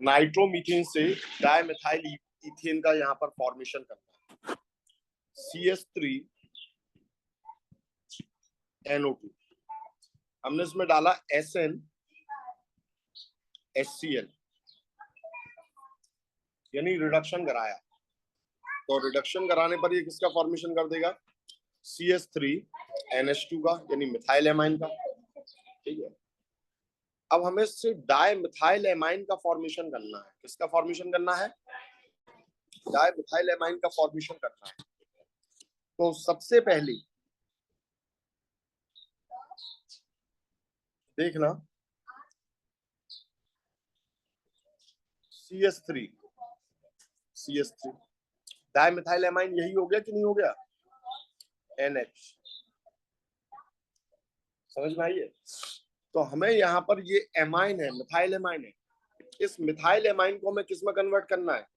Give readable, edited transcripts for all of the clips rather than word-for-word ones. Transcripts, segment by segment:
Nitromethane से dimethyl ethane का यहाँ पर फॉर्मेशन करना है। CH3NO2 हमने इसमें डाला SnHCl यानी रिडक्शन कराया, तो रिडक्शन कराने पर ये किसका फॉर्मेशन कर देगा? CH3NH2 का यानी मिथाइल एमाइन का। ठीक है, अब हमें इससे डाइमिथाइल एमाइन का फॉर्मेशन करना है। किसका फॉर्मेशन करना है? डाइमिथाइल एमाइन का फॉर्मेशन करना है। तो सबसे पहले देखना CH3 डाइमिथाइल एमाइन यही हो गया कि नहीं हो गया? NH समझ में आई है? तो हमें यहाँ पर ये एमाइन है, मिथाइल एमाइन है। इस मिथाइल एमाइन को हमें किस में कन्वर्ट करना है?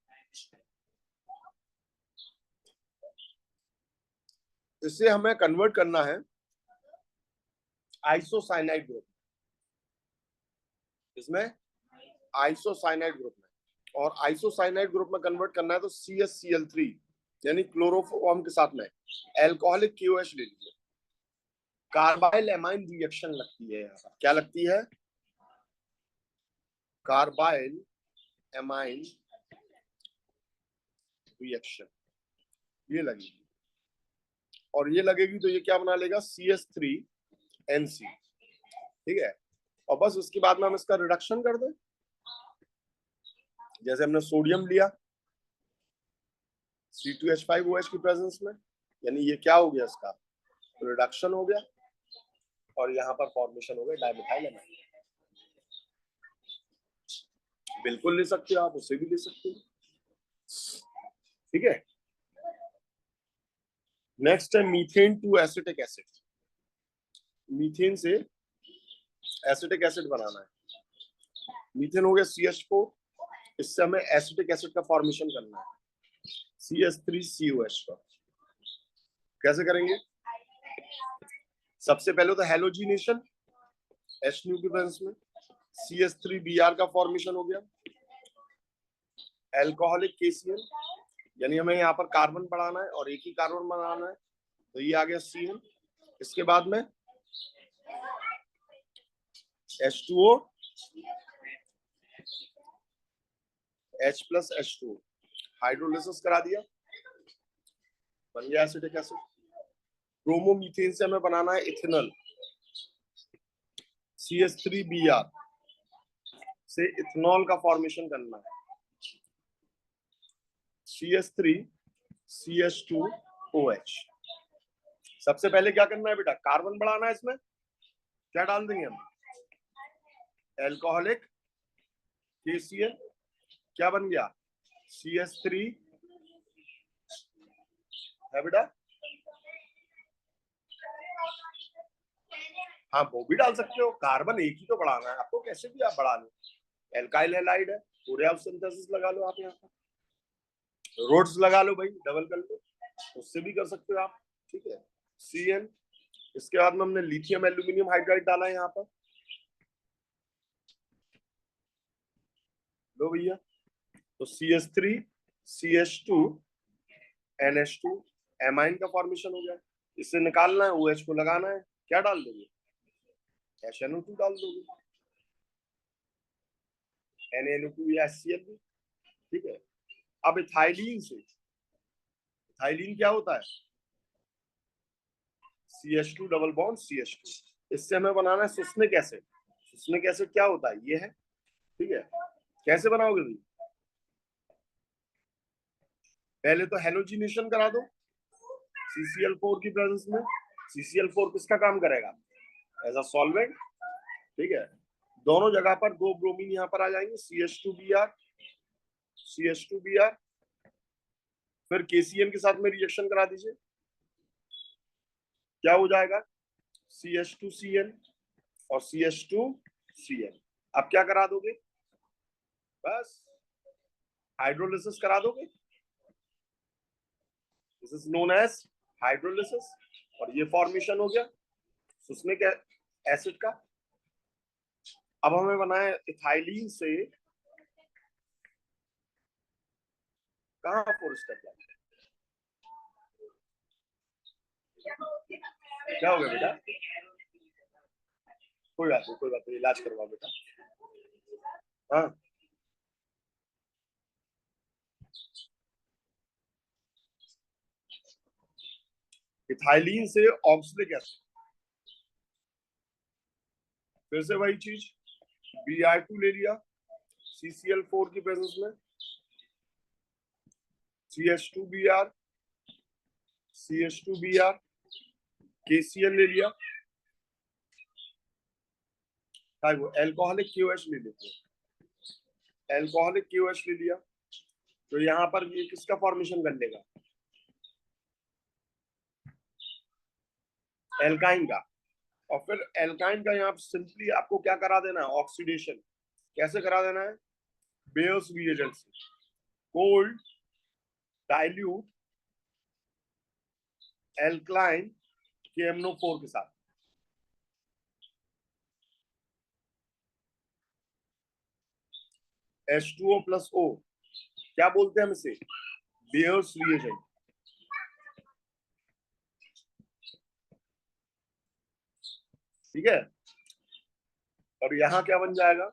इसे हमें कन्वर्ट करना है आइसोसाइनाइड ग्रुप। इसमें आइसोसाइनाइड ग्रुप में, और आइसोसाइनाइड ग्रुप में कन्वर्ट करना है तो CHCl3 यानी क्लोरोफॉर्म के साथ में एल्कोहलिक KOH ले लीजिए। कार्बाइल एमाइन रिएक्शन लगती है यहाँ पर। क्या लगती है? कार्बाइल एमाइन रिएक्शन ये लगेगी, और ये लगेगी तो ये क्या बना लेगा? CH3NC। ठीक है, और बस उसके बाद में हम इसका रिडक्शन कर दें। जैसे हमने सोडियम लिया C2H5OH की प्रेजेंस में, यानी ये क्या हो गया? इसका रिडक्शन हो गया, और यहाँ पर फॉर्मेशन हो गया डाइमिथाइल एमाइन। बिल्कुल ले सकते हो आप, उससे भी ले सकते हो। ठीक है, नेक्स्ट है methane to acetic acid. Methane से एसिटिक एसिड बनाना है। मीथेन हो गया CH4, इससे हमें एसिटिक एसिड का फॉर्मेशन करना है CH3COH का। कैसे करेंगे? सबसे पहले तो हेलोजिनेशन, H की प्रेजेंस में CH3Br का फॉर्मेशन हो गया। एल्कोहलिक KCl यानी हमें यहाँ पर कार्बन बढ़ाना है और एक ही कार्बन बनाना है, तो ये आ गया CN। इसके बाद में H2O H+H2 हाइड्रोलिसिस करा दिया, बन गया एसिटिक एसिड। ब्रोमोमीथेन से हमें बनाना है इथेनॉल, CH3Br से इथेनॉल का फॉर्मेशन करना है CH3CH2OH। सबसे पहले क्या करना है बेटा? कार्बन बढ़ाना है। इसमें क्या डाल देंगे हम? एल्कोहलिक KCl, क्या बन गया? CH3 है बेटा। हाँ वो भी डाल सकते हो, कार्बन एक ही तो बढ़ाना है आपको, कैसे भी आप बढ़ा लो। एल्काइल हैलाइड है, पूरे आप सिंथेसिस लगा लो आप, यहाँ पर रोड्स लगा लो भाई, डबल कर लो, उससे भी कर सकते हो आप। ठीक है, CN। इसके बाद में हमने लिथियम एल्यूमिनियम हाइड्राइड डाला है यहाँ पर, लो भैया। तो CH3CH2NH2 एमाइन का फॉर्मेशन हो गया। इससे निकालना है, OH को लगाना है, क्या डाल दोगे? HNO2 डाल दोगे, NaNO2 या HCl भी। ठीक है, अब इथाइलिन से, इथाइलिन क्या होता है? CH2 double bond CH2। इससे हमें बनाना है सुस्निक एसिड। सुस्निक एसिड क्या होता है? ये है। ठीक है, कैसे बनाओगे भाई? पहले तो हेलोजिनेशन करा दो CCl4 की प्रेजेंस में। CCl4 किसका काम करेगा? As a solvent. ठीक है, दोनों जगह पर दो ब्रोमीन यहाँ पर आ जाएंगे, CH2Br। फिर KCl के साथ में रिएक्शन करा दीजिए, क्या हो जाएगा? CH2Cl और CH2Cl। अब क्या करा दोगे? बस हाइड्रोलिसिस करा दोगे। This is known as hydrolysis, और ये फॉर्मेशन हो गया सुस्निक एसिड का। अब हमें बनाए इथाइलिन से, कहाँ 4 स्टेप जाए, क्या हो गया बेटा? कोई बात नहीं, कोई बात नहीं, इलाज करवाओ बेटा। हाँ, इथाइलिन से ऑक्सलिक एसिड, फिर से वही चीज, Br2 ले लिया CCl4 की प्रेजेंस में, CH2Br, CH2Br, KCl ले लिया, वो एल्कोहलिक KOH ले लेते हैं, एल्कोहलिक KOH ले लिया, तो यहाँ पर ये किसका फॉर्मेशन कर लेगा? एल्काइन का। और फिर एल्काइन का यहाँ सिंपली आपको क्या करा देना है? ऑक्सीडेशन। कैसे करा देना है? बेयर्स रिएजेंट से, कोल्ड डाइल्यूट एल्कलाइन KMnO4 के साथ। H2O प्लस O, क्या बोलते हैं हम इसे? Bears reagent. ठीक है, और यहाँ क्या बन जाएगा?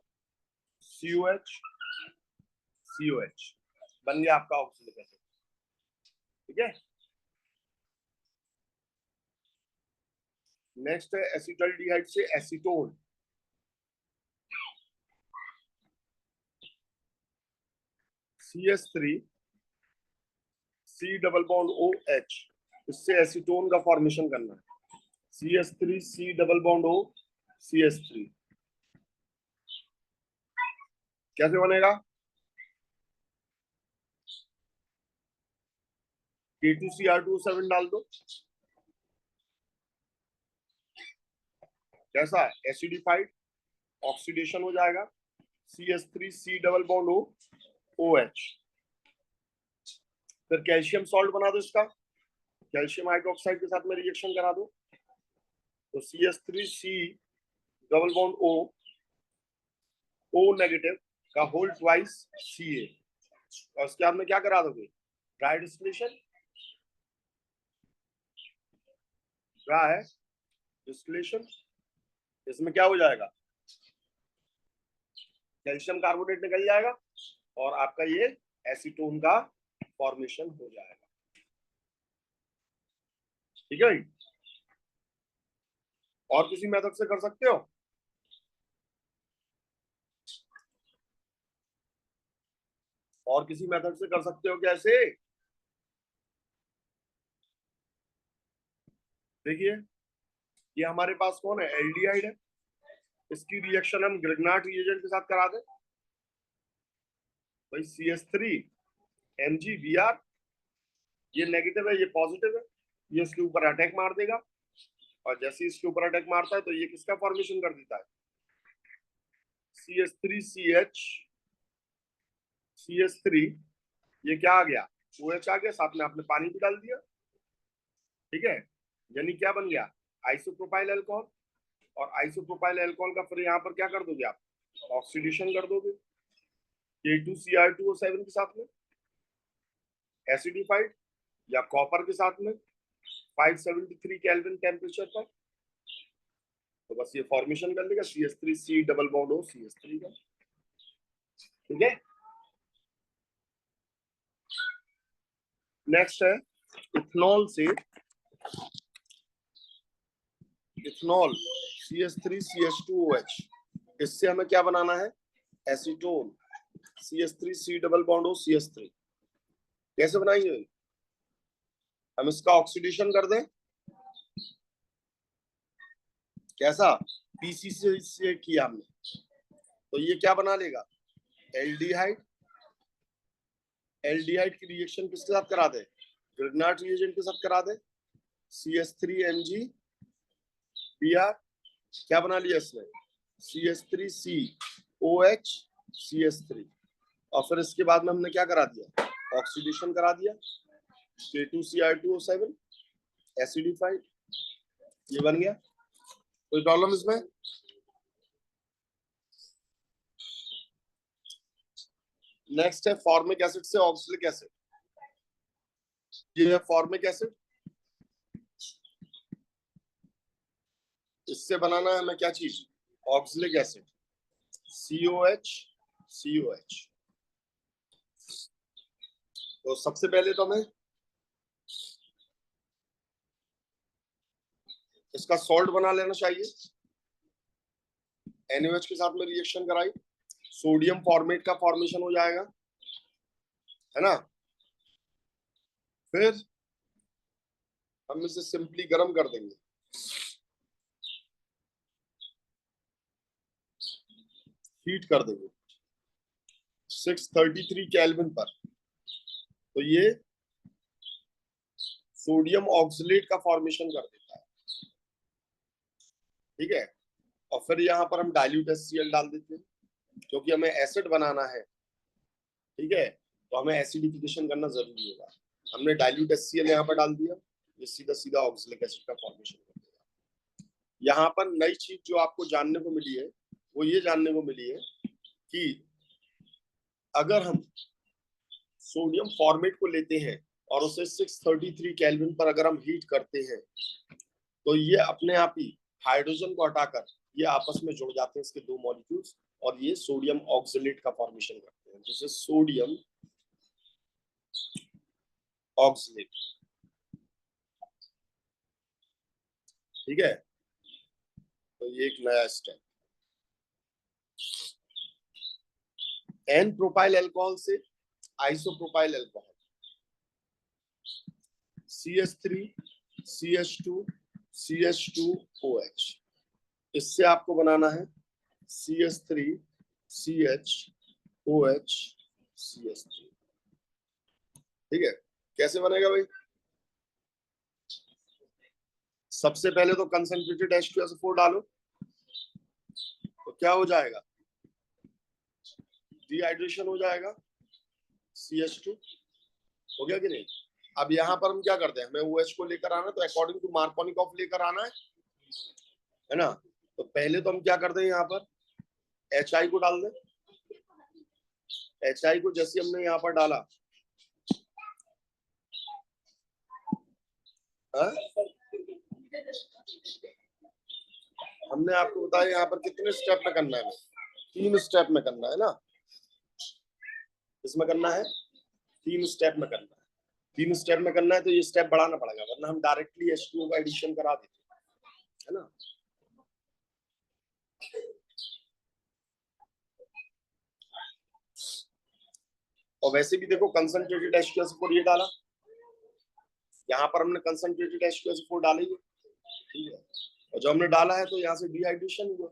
COH, COH बन गया आपका ऑक्सीलिक एसिड। ठीक है, नेक्स्ट है एसिटल्डिहाइड से acetone, CH3 C double bond OH, इससे एसीटोन का फॉर्मेशन करना है। CH3 C double bond O CH3, कैसे बनेगा? K2Cr2O7 डाल दो, कैसा? एसिडिफाइड, ऑक्सीडेशन हो जाएगा, CH3 C double bond O OH। फिर कैल्शियम सॉल्ट बना दो इसका, कैल्शियम हाइड्रोक्साइड के साथ में रिएक्शन करा दो, तो CH3 C double bond O negative का होल ट्वाइस Ca, और उसके बाद में क्या करा दोगे? Dry distillation, dry distillation. इसमें क्या हो जाएगा? कैल्शियम कार्बोनेट निकल जाएगा और आपका ये एसीटोन का फॉर्मेशन हो जाएगा। ठीक है, और किसी मेथड से कर सकते हो? और किसी मेथड से कर सकते हो कैसे? देखिए, ये हमारे पास कौन है? एल्डिहाइड है, इसकी रिएक्शन हम ग्रिग्नार्ड रिएजेंट के साथ करा दें, भाई CH3 MgBr, ये नेगेटिव है, ये पॉजिटिव है, ये इसके ऊपर अटैक मार देगा, और जैसे इसके ऊपर अटैक मारता है तो ये किसका फॉर्मेशन कर देता है? CH3CH, CH3, ये क्या आ गया? OH आ गया, साथ में आपने पानी भी डाल दिया। ठीक है, यानी क्या बन गया? आइसोप्रोपाइल अल्कोहल, और आइसोप्रोपाइल अल्कोहल का फिर यहाँ पर क्या कर दोगे आप? ऑक्सीडेशन कर दोगे K2Cr2O7 के साथ में, एसिडिफाइड या कॉपर के साथ में 573 केल्विन टेम्परेचर पर, तो बस ये फॉर्मेशन कर लेगा CH3 C double bond O CH3 का। ठीक है, नेक्स्ट है इथेनॉल से, इथेनॉल CH3CH2OH, इससे हमें क्या बनाना है? Acetone CH3 C double bond O CH3। कैसे बनाएंगे? हम इसका ऑक्सीडेशन कर दें, कैसा? PCC से किया हमने, तो ये क्या बना लेगा? एल्डिहाइड, एल्डिहाइड की रिएक्शन किसके साथ करा दे? ग्रिग्नार्ड रिएजेंट के साथ करा दे, CH3MgBr, क्या बना लिया इसने? CH3COH CH3, और फिर इसके बाद में हमने क्या करा दिया? ऑक्सीडेशन करा दिया, K2Cr2O7 एसिडिफाइड, ये बन गया। कोई प्रॉब्लम इसमें? नेक्स्ट है फॉर्मिक एसिड से ऑक्सलिक एसिड। ये है फॉर्मिक एसिड, इससे बनाना है हमें क्या चीज, ऑक्सलिक एसिड, COH COH। तो सबसे पहले तो हमें इसका सॉल्ट बना लेना चाहिए। NaOH के साथ में रिएक्शन कराई, सोडियम फॉर्मेट का फॉर्मेशन हो जाएगा, है ना। फिर हम इसे सिंपली गर्म कर देंगे, हीट कर देंगे 633 केल्विन पर। तो ये सोडियम ऑक्सलेट का फॉर्मेशन कर देता है, ठीक है। और फिर यहाँ पर हम डाइल्यूट HCl डाल देते हैं, क्योंकि हमें एसिड बनाना है, ठीक है, तो हमें एसिडिफिकेशन करना जरूरी होगा। हमने डाइल्यूट HCl यहाँ पर डाल दिया, ये सीधा सीधा ऑक्सलिक एसिड का फॉर्मेशन कर देगा। यहाँ पर नई चीज जो आपको जानने को मिली है वो ये जानने को मिली है कि अगर हम सोडियम फॉर्मेट को लेते हैं और उसे 633 केल्विन पर अगर हम हीट करते हैं तो ये अपने आप ही हाइड्रोजन को हटाकर ये आपस में जुड़ जाते हैं, इसके दो मॉलिक्यूल्स, और ये सोडियम ऑक्सलेट का फॉर्मेशन करते हैं, जिसे सोडियम ऑक्सलेट, ठीक है। तो ये एक नया स्टेप। एन प्रोपाइल अल्कोहल से isopropyl alcohol, CH3 CH2 CH2OH, इससे आपको बनाना है CH3 CHOH CH3, ठीक है। कैसे बनेगा भाई, सबसे पहले तो कंसंट्रेटेड H2SO4 डालो, तो क्या हो जाएगा, डिहाइड्रेशन हो जाएगा, CH2 हो गया कि नहीं। अब यहाँ पर हम क्या करते हैं, हमें OH को लेकर आना, तो अकॉर्डिंग टू मार्कोनिकॉफ लेकर आना है ना। तो पहले तो हम क्या करते हैं, यहाँ पर HI को डाल दें। HI को जैसे हमने यहाँ पर डाला, हमने आपको बताया यहाँ पर कितने स्टेप में करना है, 3 स्टेप में करना है ना। इसमें करना है 3 स्टेप में करना है, 3 स्टेप में करना है, तो ये स्टेप बढ़ाना पड़ेगा, वरना हम डायरेक्टली H2O का एडिशन करा देते हैं, है ना। और वैसे भी देखो कंसंट्रेटेड H2SO4 ये डाला, यहाँ पर हमने कंसंट्रेटेड H2SO4 डाली है, ठीक है। और जो हमने डाला है तो यहाँ से डिहाइड्रेशन हुआ।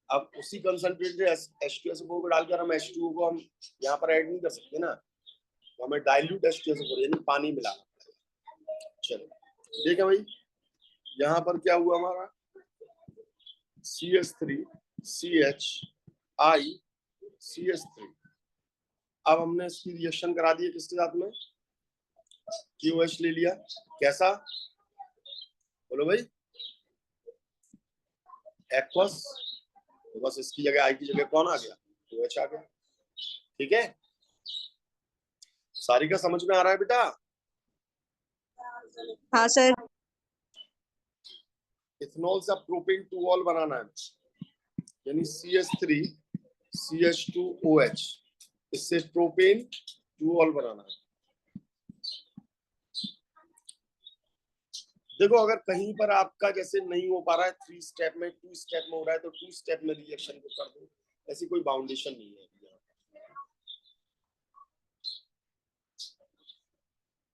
अब उसी कंसंट्रेटेड H2SO4 को डालकर हम H2O को हम यहाँ पर ऐड नहीं कर सकते ना, तो हमें डाइल्यूट H2SO4 यानी पानी मिलाना पड़ेगा। चलो देखिए भाई, यहाँ पर क्या हुआ हमारा, CH3 CHI CH3। अब हमने इसकी रिएक्शन करा दी किसके साथ में, QH ले लिया, कैसा बोलो भाई, एक्वस। तो बस इसकी जगह आई की जगह कौन आ गया, QH आ गया, ठीक है। सारी का समझ में आ रहा है बेटा। हाँ सर। इथेनॉल से प्रोपेन 2-ऑल बनाना है, यानी CH3 CH2OH, इससे प्रोपेन 2-ऑल बनाना है। देखो अगर कहीं पर आपका जैसे नहीं हो पा रहा है 3 स्टेप में, 2 स्टेप में हो रहा है, तो 2 स्टेप में रिएक्शन को कर दो, ऐसी कोई बाउंडेशन नहीं है।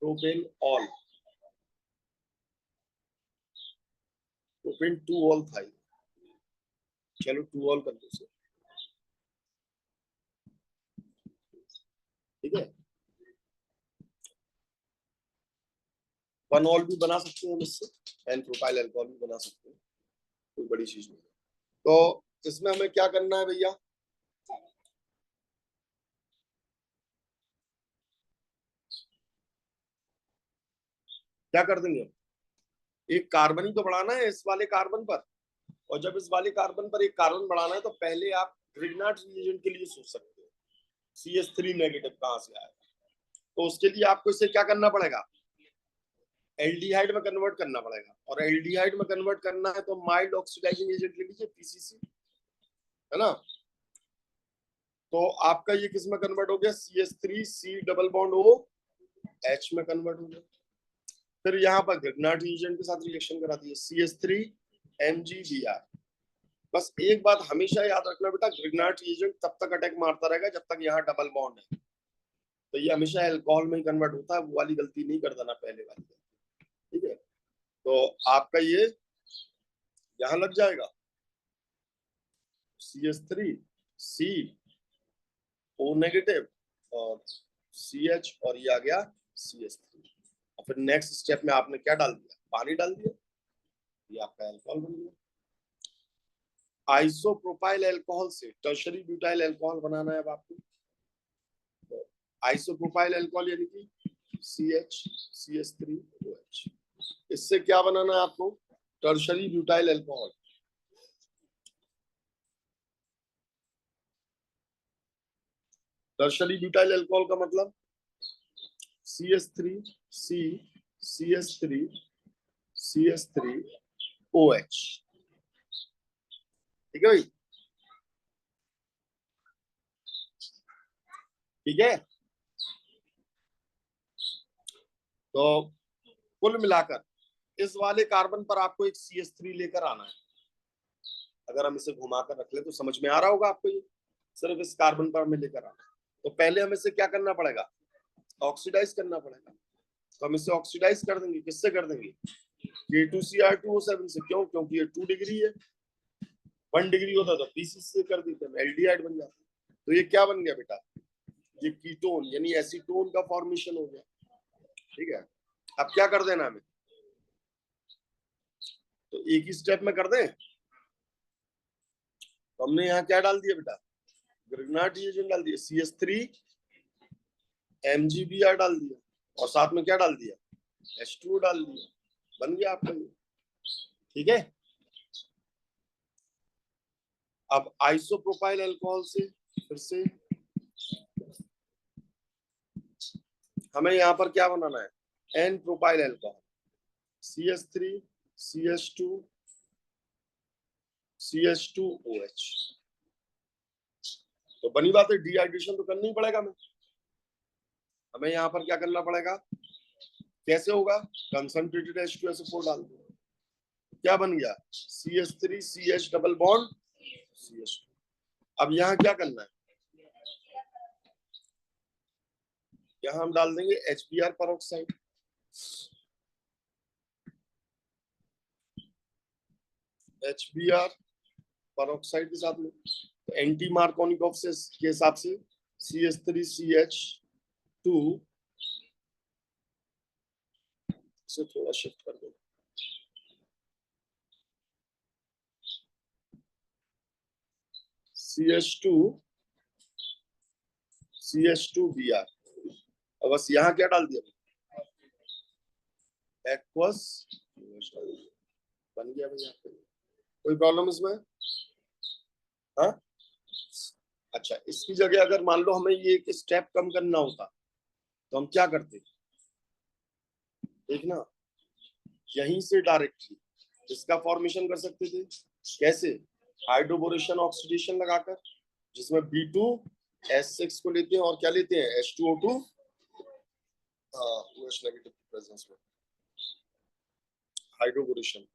प्रोपेन ऑल, प्रोपेन 2-ऑल था, चलो 2-ऑल कर दो, ठीक है। 1-ऑल भी बना सकते हैं इससे, एन प्रोपाइल अल्कोहल भी बना सकते हैं, कोई बड़ी चीज नहीं। तो इसमें हमें क्या करना है भैया, क्या कर देंगे, एक कार्बन ही तो बढ़ाना है इस वाले कार्बन पर, और जब इस वाले कार्बन पर एक कार्बन बढ़ाना है तो पहले आप ग्रिग्नार्ड रिएजेंट के लिए सोच सकते हो, CH3 नेगेटिव कहां से आएगा? तो उसके लिए आपको इसे क्या करना पड़ेगा, एल्डिहाइड में कन्वर्ट करना पड़ेगा, और एल्डिहाइड में कन्वर्ट करना है तो माइल्ड ऑक्सीडाइजिंग एजेंट ले लीजिए, पीसीसी, है ना। तो आपका ये किस में कन्वर्ट हो गया, CH3 C double bond O H में कन्वर्ट हो गया। फिर यहाँ पर ग्रिग्नार्ड रिएजेंट के साथ रिएक्शन करा दिए, CH3 MgBr। बस एक बात हमेशा याद रखना बेटा, ग्रिग्नार्ड रिएजेंट तब तक अटैक मारता रहेगा जब तक यहाँ डबल बॉन्ड है। तो ये हमेशा अल्कोहल में ही कन्वर्ट होता है, वो वाली गलती नहीं कर देना, पहले वाली, ठीक है। तो आपका ये यहाँ लग जाएगा CH3 C O नेगेटिव और CH, और ये आ गया CH3। और फिर नेक्स्ट स्टेप में आपने क्या डाल दिया, पानी डाल दिया, ये आपका अल्कोहल बन गया। आइसोप्रोपाइल अल्कोहल से टर्शरी ब्यूटाइल अल्कोहल बनाना है अब आपको। तो आइसोप्रोपाइल अल्कोहल यानी कि CH CH3OH, इससे क्या बनाना है आपको, tertiary butyl alcohol. Tertiary butyl alcohol का मतलब CH3 C CH3 CH3OH, ठीक है भाई, ठीक है। तो कुल मिलाकर इस वाले कार्बन पर आपको एक CH3 लेकर आना है। अगर हम इसे घुमाकर रख ले तो समझ में आ रहा होगा आपको, ये सिर्फ इस कार्बन पर हमें लेकर आना है। तो पहले हमें इसे क्या करना पड़ेगा, ऑक्सीडाइज करना पड़ेगा। तो हम इसे ऑक्सीडाइज कर देंगे, किससे कर देंगे, K2Cr2O7 से। क्यों, क्योंकि ये 2 डिग्री है, 1 डिग्री होता तो पीसीसी से कर देते हैं, एल्डिहाइड बन जाता। तो ये क्या बन गया बेटा, ये कीटोन यानी एसीटोन का फॉर्मेशन हो गया, ठीक है। अब क्या कर देना हमें, तो एक ही स्टेप में कर दें। तो हमने यहाँ क्या डाल दिया बेटा, ग्रिग्नार्ड रिएजेंट डाल दिया, CH3 MgBr डाल दिया, और साथ में क्या डाल दिया, H2O डाल दिया, बन गया आपका ये, ठीक है। अब आइसोप्रोपाइल अल्कोहल से फिर से हमें यहाँ पर क्या बनाना है, N propyl alcohol, CH3 CH2 CH2OH। तो बनी बात है, डिहाइड्रेशन तो करना ही पड़ेगा हमें यहाँ पर क्या करना पड़ेगा, कैसे होगा, कंसंट्रेटेड H2SO4 डाल दो, क्या बन गया, CH3 CH double bond CH2। अब यहाँ क्या करना है, यहाँ हम डाल देंगे HBr परऑक्साइड, HBr परऑक्साइड के साथ में। तो एंटी मार्कोनिकॉफ से के हिसाब से CH3 CH2 से थोड़ा शिफ्ट कर दो, CH2 CH2Br। अब बस यहाँ क्या डाल दिया, एक्वस, बन गया भैया। कोई प्रॉब्लम इसमें, हाँ। अच्छा, इसकी जगह अगर मान लो हमें ये एक स्टेप कम करना होता तो हम क्या करते, देखना, यहीं से डायरेक्टली इसका फॉर्मेशन कर सकते थे, कैसे, हाइड्रोबोरेशन ऑक्सीडेशन लगाकर, जिसमें B2S6 को लेते हैं और क्या लेते हैं, H2O2 OH नेगेटिव की प्रेजेंस में, हाइड्रोबोरेशन।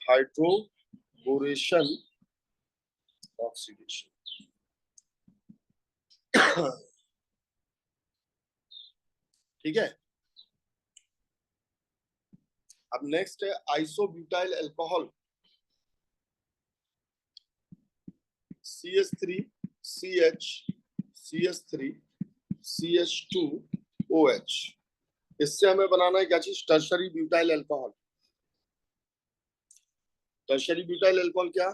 हाइड्रोबोरेशन ऑक्सीडेशन, ठीक है। अब नेक्स्ट है isobutyl alcohol, CH3 CH CH3 CH2OH। इससे हमें बनाना है क्या चीज, tertiary butyl alcohol. Tertiary butyl alcohol क्या,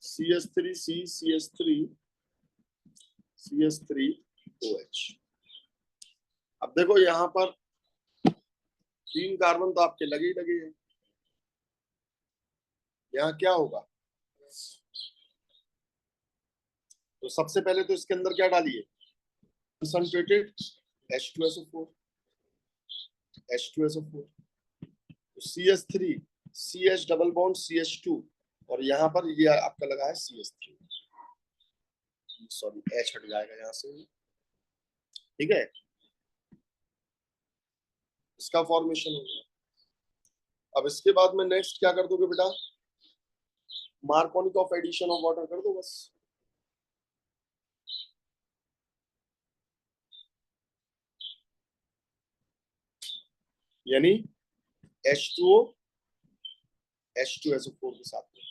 CH3C CH3OH। अब देखो यहाँ पर 3 कार्बन तो आपके लगे ही लगे हैं, यहाँ क्या होगा, तो सबसे पहले तो इसके अंदर क्या डालिए, concentrated H2SO4, H2SO4, CH3, CH double bond CH2, और यहाँ पर ये आपका लगा है CH3, सॉरी H हट जाएगा यहाँ से, ठीक है, इसका फॉर्मेशन हो गया। अब इसके बाद में नेक्स्ट क्या कर दोगे बेटा, Markovnikov of addition of water कर दो बस। यानी H2O H2SO4 के साथ में,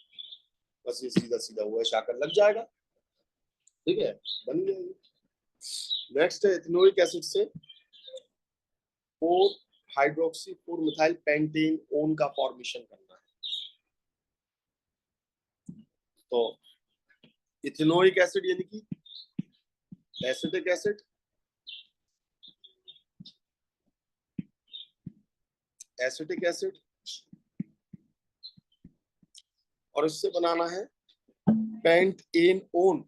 बस ये सीधा सीधा वो H आकर लग जाएगा, ठीक है, बन गया। नेक्स्ट है इथेनोइक एसिड से 4 हाइड्रोक्सी 4 मिथाइल पेंटेन ओन का फॉर्मेशन करना है। तो इथेनोइक एसिड यानी कि एसिटिक एसिड, एसिटिक एसिड, और इससे बनाना है पेंट एन ओन,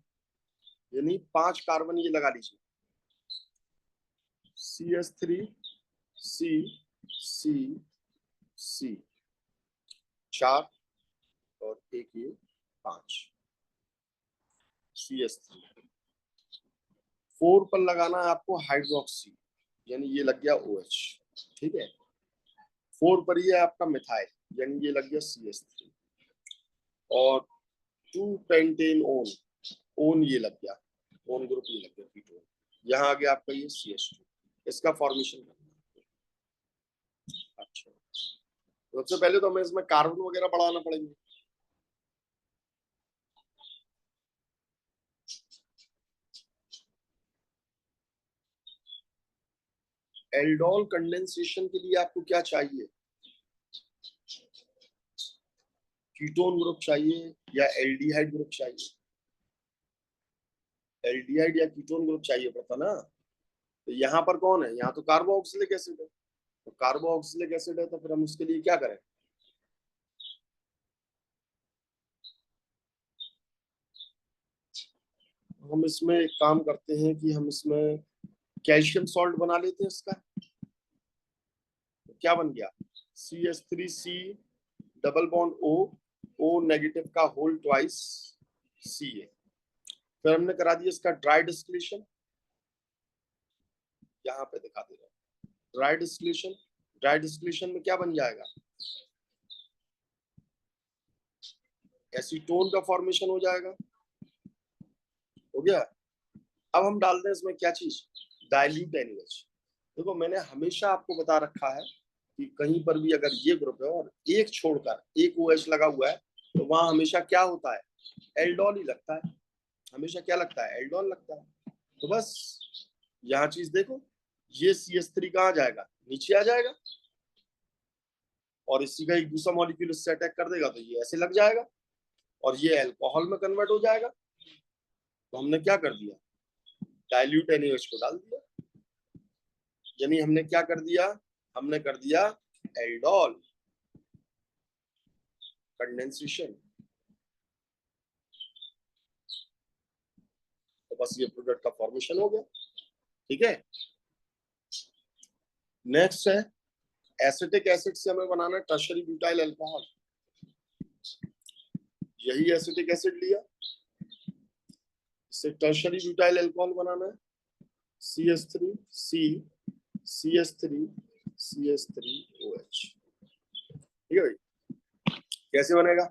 यानी 5 कार्बन ये लगा लीजिए, CH3 C C C 4 और एक ये 5 CH3। 4 पर लगाना है आपको हाइड्रोक्सी, यानी ये लग गया OH, ठीक है। 4 पर ये आपका मिथाइल, यानी ये लग गया CH3, और 2 पेंटेन ओन, ओन ये लग गया, ओन ग्रुप ये लग गया कीटोन, यहाँ आ गया आपका ये CH2, इसका फॉर्मेशन करना है। अच्छा, सबसे पहले तो हमें इसमें कार्बन वगैरह बढ़ाना पड़ेंगे। एल्डोल कंडेंसेशन के लिए आपको क्या चाहिए, कीटोन ग्रुप चाहिए या एल्डिहाइड ग्रुप चाहिए, एल्डिहाइड या कीटोन ग्रुप चाहिए पड़ता ना। तो यहाँ पर कौन है, यहाँ तो कार्बोक्सिलिक एसिड है, तो कार्बोक्सिलिक एसिड है, तो फिर हम उसके लिए क्या करें, हम इसमें एक काम करते हैं कि हम इसमें कैल्शियम सॉल्ट बना लेते हैं इसका। तो क्या बन गया, CH3C double bond O, O negative का होल ट्वाइस Ca। फिर हमने करा दिया इसका ड्राई डिस्टिलेशन, यहाँ पे दिखा दे रहा है ड्राई डिस्टिलेशन। ड्राई डिस्टिलेशन में क्या बन जाएगा, एसीटोन का फॉर्मेशन हो जाएगा, हो गया। अब हम डालते हैं इसमें क्या चीज, डाइल्यूट NaOH। देखो मैंने हमेशा आपको बता रखा है कि कहीं पर भी अगर ये ग्रुप है और एक छोड़कर एक OH लगा हुआ है, तो वहां हमेशा क्या होता है, एल्डोल ही लगता है, हमेशा क्या लगता है, एल्डोल लगता है। तो बस यहाँ चीज देखो, ये CH3 कहाँ जाएगा, नीचे आ जाएगा, और इसी का एक दूसरा मॉलिक्यूल इससे अटैक कर देगा, तो ये ऐसे लग जाएगा, और ये अल्कोहल में कन्वर्ट हो जाएगा। तो हमने क्या कर दिया, डाइल्यूट NaOH को डाल दिया, यानी हमने क्या कर दिया, हमने कर दिया एल्डोल कंडेंसेशन। तो बस ये प्रोडक्ट का फॉर्मेशन हो गया, ठीक है। नेक्स्ट है एसिटिक एसिड से हमें बनाना है टर्शरी ब्यूटाइल अल्कोहल। यही एसिटिक एसिड लिया, इससे टर्शरी ब्यूटाइल अल्कोहल बनाना है, CH3 C CH3 CH3OH, ठीक है भाई। कैसे बनेगा,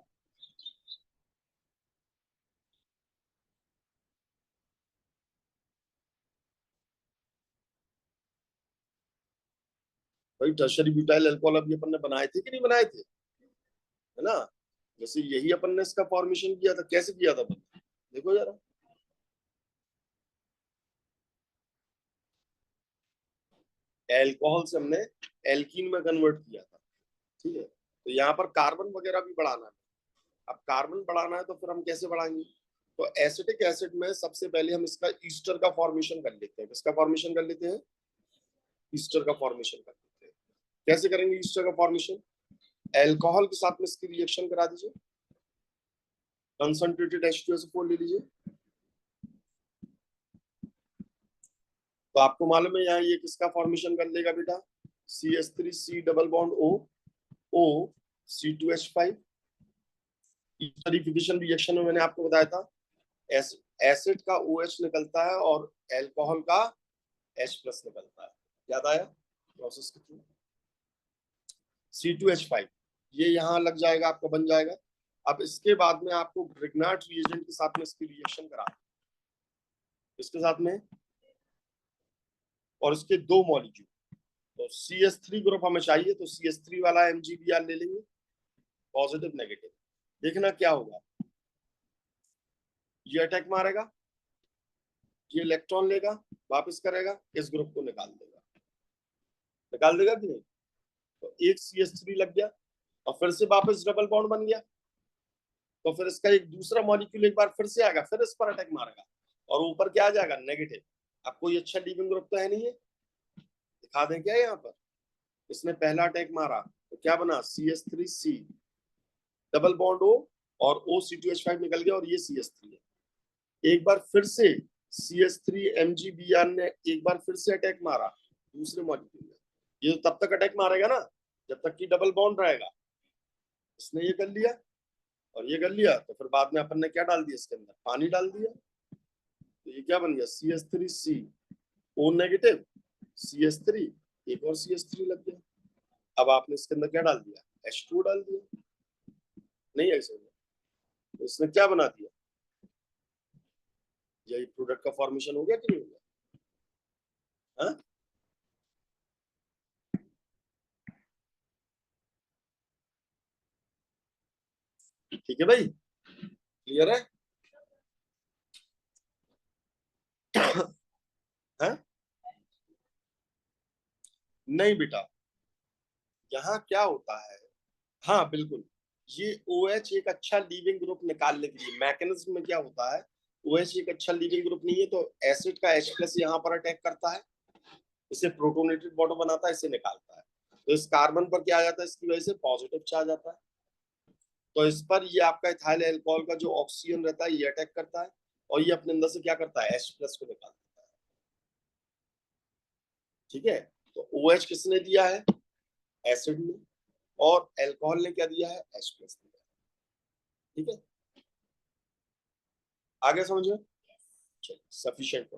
भाई टर्शरी ब्यूटाइल अल्कोहल अभी अपन ने बनाए थे कि नहीं बनाए थे, है ना। जैसे यही अपन ने इसका फॉर्मेशन किया था, कैसे किया था अपन, देखो जरा, एल्कोहल से हमने एल्कीन में कन्वर्ट किया था, ठीक है। तो यहाँ पर कार्बन वगैरह भी बढ़ाना है। अब कार्बन बढ़ाना है तो फिर हम कैसे बढ़ाएंगे, तो एसिटिक एसिड में सबसे पहले हम इसका ईस्टर का फॉर्मेशन कर लेते हैं। किसका फॉर्मेशन कर लेते हैं, ईस्टर का फॉर्मेशन कर लेते हैं। कैसे करेंगे ईस्टर का फॉर्मेशन, एल्कोहल के साथ में इसकी रिएक्शन करा दीजिए, कंसंट्रेटेड H2SO4 ले लीजिए। तो आपको मालूम है यहाँ ये किसका फॉर्मेशन कर लेगा बेटा, CH3C double bond O C2H5। Esterification reaction में मैंने आपको बताया था एसिड का OH निकलता है और एल्कोहल का H+ निकलता है, याद आया प्रोसेस के थ्रू। C2H5 ये यहाँ लग जाएगा, आपका बन जाएगा। अब इसके बाद में आपको ग्रिग्नार्ड रिएजेंट के साथ में इसकी रिएक्शन करा, इसके साथ में और इसके दो मॉलिक्यूल, तो CH3 ग्रुप हमें चाहिए, तो CH3 वाला MgBr ले लेंगे, पॉजिटिव नेगेटिव। देखना क्या होगा, ये अटैक मारेगा, ये इलेक्ट्रॉन लेगा, वापस करेगा, इस ग्रुप को निकाल देगा कि नहीं। तो एक CH3 लग गया और फिर से वापस डबल बॉन्ड बन गया, तो फिर इसका एक दूसरा मॉलिक्यूल एक बार फिर से आएगा, फिर इस पर अटैक मारेगा और ऊपर क्या आ जाएगा, नेगेटिव। अब कोई अच्छा लीविंग ग्रुप तो है नहीं है, दिखा दें क्या यहाँ पर। इसने पहला अटैक मारा तो क्या बना, CH3C डबल बॉन्ड O और O C2H5 निकल गया और ये CH3 है। एक बार फिर से CH3 MgBr ने एक बार फिर से अटैक मारा दूसरे मॉलिक्यूल में। ये तो तब तक अटैक मारेगा ना जब तक कि डबल बॉन्ड रहेगा। इसने ये कर लिया और ये कर लिया, तो फिर बाद में अपन ने क्या डाल दिया, इसके अंदर पानी डाल दिया, तो ये क्या बन गया, CH3C O नेगेटिव CH3, एक और CH3 लग गया। अब आपने इसके अंदर क्या डाल दिया, H2 डाल दिया, नहीं ऐसे तो इसने क्या बना दिया, यही प्रोडक्ट का फॉर्मेशन हो गया कि नहीं हो गया। हाँ ठीक है भाई, क्लियर है। हाँ? नहीं बेटा, यहाँ क्या होता है, हाँ बिल्कुल, ये OH एक अच्छा लीविंग ग्रुप निकालने के लिए मैकेनिज्म में क्या होता है, OH एक अच्छा लीविंग ग्रुप नहीं है तो एसिड का H+ यहाँ पर अटैक करता है, इसे प्रोटोनेटेड बॉन्ड बनाता है, इसे निकालता है, तो इस कार्बन पर क्या आ जाता है, इसकी वजह से पॉजिटिव चार्ज आता है, तो इस पर ये आपका इथाइल अल्कोहल का जो ऑक्सीजन रहता है ये अटैक करता है और ये अपने अंदर से क्या करता है, H+ को निकाल देता है। ठीक है, तो OH किसने दिया है, एसिड ने, और अल्कोहल ने क्या दिया है, H+ दिया है। ठीक है, आगे समझो, सफिशिएंट।